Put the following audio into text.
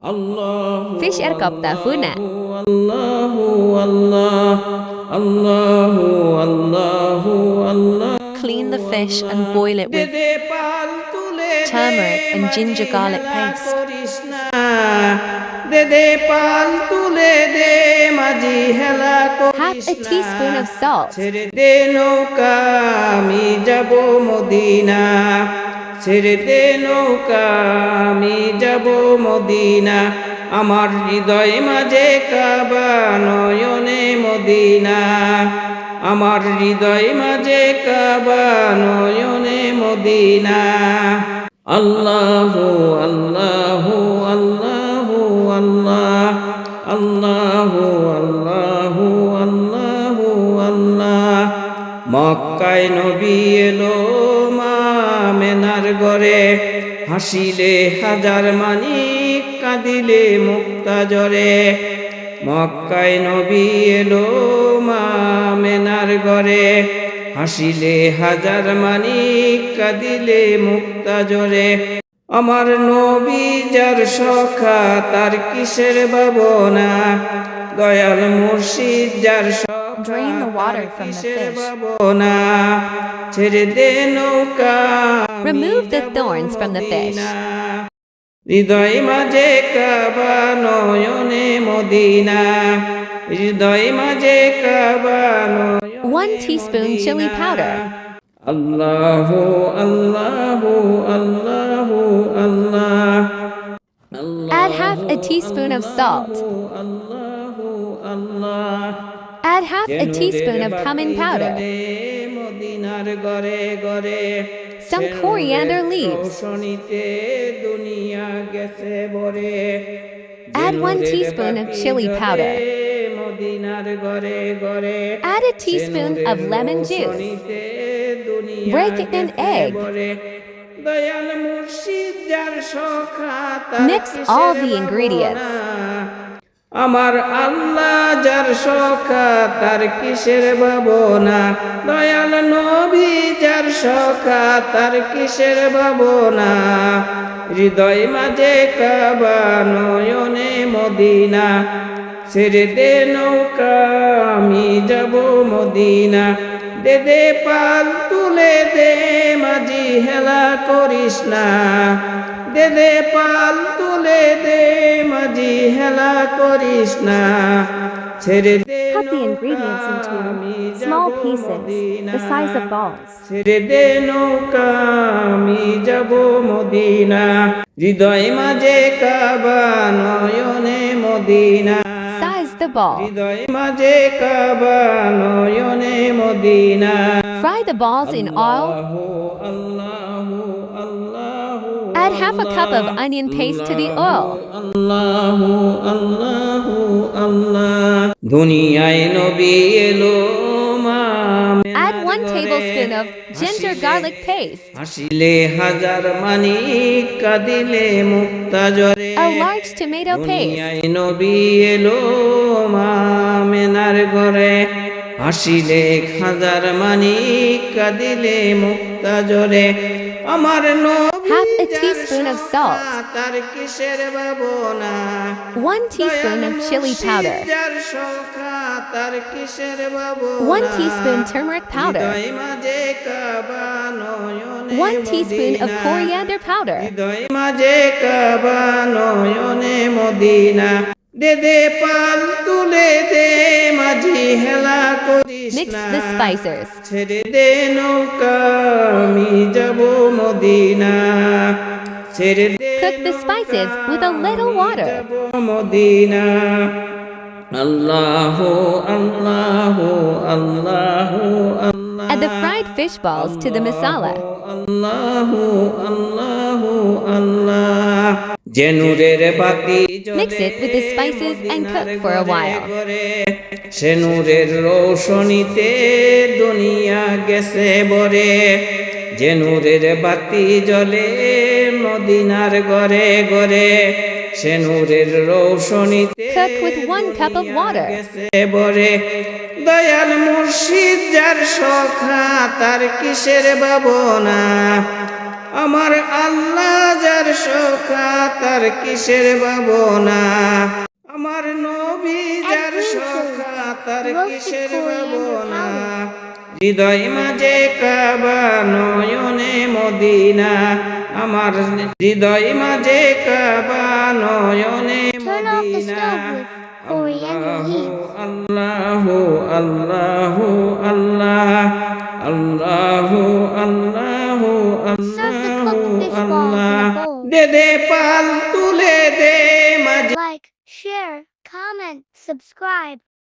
Fish erkopta huna. Clean the fish and boil it with turmeric and ginger garlic paste. Half a teaspoon of salt. ছেড়ে দে নৌকা আমি যাব Medina, ছেড়ে দে নৌকা আমি যাব মদিনা, আমার হৃদয় মাঝে কাবা নয়নে মদিনা, আমার হৃদয় মাঝে কাবা নয়নে মদিনা। আল্লাহু আল্লাহু আল্লাহু আল্লাহ, আল্লাহু আল্লাহু আল্লাহু আল্লাহ। মক্কায় নবী এলো মা মেনার ঘরে, হাসিলে হাজার মানিক কাঁদিলে মুক্তা জরে। মক্কায় নবী এলো মা মেনার ঘরে, হাসিলে হাজার মানিক কাঁদিলে মুক্তা জরে। আমার নবী যার সখা তার কিসের ভাবনা, দয়াল মুর্শিদ যার Drain the water from the fish. ভাবনা, ছেড়ে দে নৌকা Remove the thorns from the fish. হৃদয় মাঝে কাবা নয়নে মদিনা, হৃদয় মাঝে কাবা নয়নে 1 teaspoon chili powder. আল্লাহু আল্লাহু আল্লাহু আল্লাহ। Add half a teaspoon of salt. আল্লাহু আল্লাহ। Add half a teaspoon of cumin powder. মদিনার ঘরে ঘরে Some coriander leaves. রোশনীতে দুনিয়া গেছে ভরে। Add 1 teaspoon of chili powder. মদিনার ঘরে ঘরে Add a teaspoon of lemon juice. Break an egg. Dayal মুর্শিদ যার সখা Mix all the ingredients. আমার আল্লাহ যার সখা তার কিসের ভাবনা, দয়াল নবী যার সখা তার কিসের ভাবনা, হৃদয় মাঝে কাবা নয়নে মদিনা, ছেড়ে দে নৌকা আমি যাব মদিনা, দে দে পাল তুলে দে মাঝি হেলা করিস না, দে দে পাল তুলে দে মাঝি হেলা করিস না, ছেড়ে দে Cut the ingredients into small pieces, the size of balls. ছেড়ে দে নৌকা আমি যাব মদিনা, হৃদয় মাঝে কাবা নয়নে মদিনা, Size the ball. হৃদয় মাঝে কাবা নয়নে Medina. Fry the balls in oil. আল্লাহু আল্লাহু Add half a cup of onion paste to the oil. আল্লাহু আল্লাহু আল্লাহ। দুনিয়ায় নবী এলো মা Add 1 tablespoon of ginger garlic paste. হাসিলে হাজার মানিক কাঁদিলে মুক্তা জরে। A large tomato paste. দুনিয়ায় নবী এলো মা মেনার ঘরে, হাসিলে হাজার মানিক কাঁদিলে মুক্তা জরে। আমার নবী Half a teaspoon of salt. তার কিসের ভাবনা, 1 teaspoon of chili powder. যার সখা তার কিসের ভাবনা, 1 teaspoon turmeric powder. হৃদয় মাঝে কাবা নয়নে 1 teaspoon of Medina, coriander powder. হৃদয় মাঝে কাবা নয়নে মদিনা, দে দে পাল তুলে দে মাঝি হেলা করিস Mix না, the spices. ছেড়ে দে নৌকা আমি যাব মদিনা, ছেড়ে দে Cook the spices with a little water. যাব মদিনা। আল্লাহু আল্লাহু আল্লাহু আল্লাহ। Add the fried fish balls to the masala. আল্লাহু আল্লাহু আল্লাহ। যে নূরের বাতি Mix it with the spices and cook for a while. সে নূরের রোশনীতে দুনিয়া গেছে ভরে, যে নূরের বাতি জ্বলে মদিনার ঘরে ঘরে, সে নূরের রোশনীতে Cook with 1 cup of water. গেছে ভরে। দয়াল মুর্শিদ যার সখা তার কিসের ভাবনা, আমার আল্লাহ যার সখা তার কিসের ভাবনা আমার নবী যার সখা তার কিসের ভাবনা হৃদয় মাঝে কাবা নয়নে মদিনা আমার হৃদয় মাঝে কাবা নয়নে মদিনা আল্লাহু আল্লাহু আল্লাহ আল্লাহু আল্লাহু আল্লাহু আল্লাহ দে দে পাল তুলে দে মাঝে Like, share, comment, subscribe.